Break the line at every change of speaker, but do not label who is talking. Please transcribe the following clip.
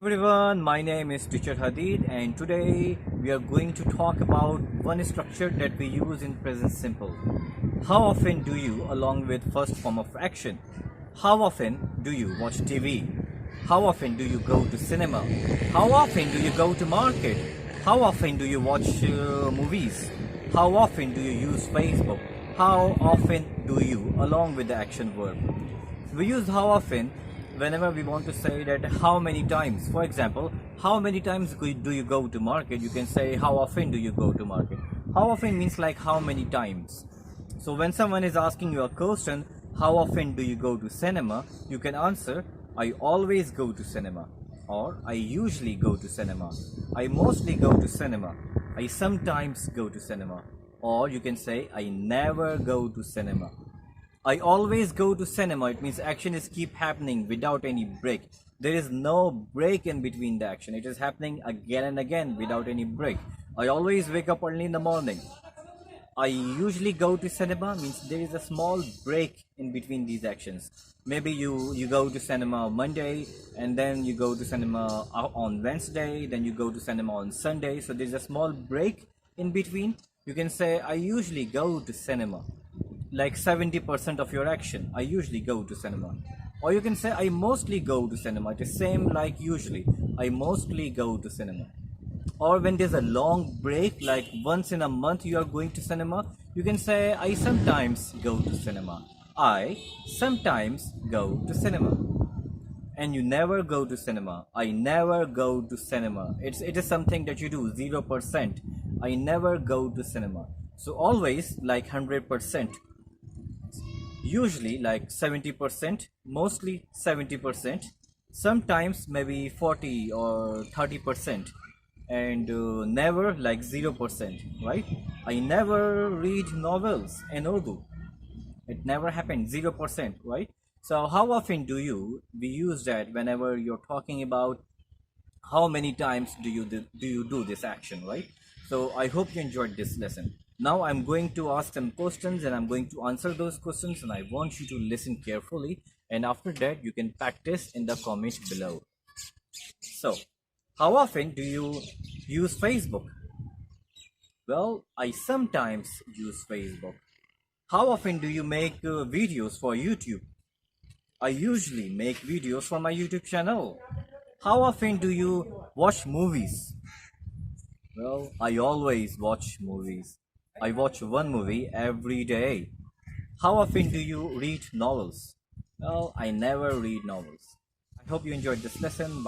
Everyone, my name is teacher Hadid and today we are going to talk about one structure that we use in present simple. How often do you, along with first form of action, how often do you watch TV? How often do you go to cinema? How often do you go to market? How often do you watch movies? How often do you use Facebook? How often do you, along with the action verb? We use how often whenever we want to say that how many times. For example, how many times do you go to market? You can say how often do you go to market. How often means like how many times. So when someone is asking you a question, how often do you go to cinema, you can answer I always go to cinema, or I usually go to cinema, I mostly go to cinema, I sometimes go to cinema, or you can say I never go to cinema. I always go to cinema. It means action is keep happening without any break. There is no break in between the action. It is happening again and again without any break. I always wake up early in the morning. I usually go to cinema means there is a small break in between these actions. Maybe you go to cinema on Monday, and then you go to cinema on Wednesday, then you go to cinema on Sunday. So there's a small break in between. You can say I usually go to cinema like 70% of your action. I usually go to cinema. Or you can say I mostly go to cinema. It is same like usually. I mostly go to cinema. Or when there's a long break, like once in a month you are going to cinema, you can say I sometimes go to cinema. I sometimes go to cinema. And you never go to cinema. I never go to cinema. It is something that you do 0%. I never go to cinema. So always like 100%. Usually like 70%, mostly 70%, sometimes maybe 40 or 30%, and never like 0%, right? I never read novels in Urdu. It never happened, 0%, right? So how often we use that whenever you're talking about how many times do you do this action, right? So I hope you enjoyed this lesson. Now I'm going to ask some questions and I'm going to answer those questions, and I want you to listen carefully, and after that you can practice in the comment below. So how often do you use Facebook? Well, I sometimes use Facebook. How often do you make videos for YouTube? I usually make videos for my YouTube channel. How often do you watch movies? Well, I always watch movies. I watch one movie every day. How often do you read novels? Well, I never read novels. I hope you enjoyed this lesson. Bye.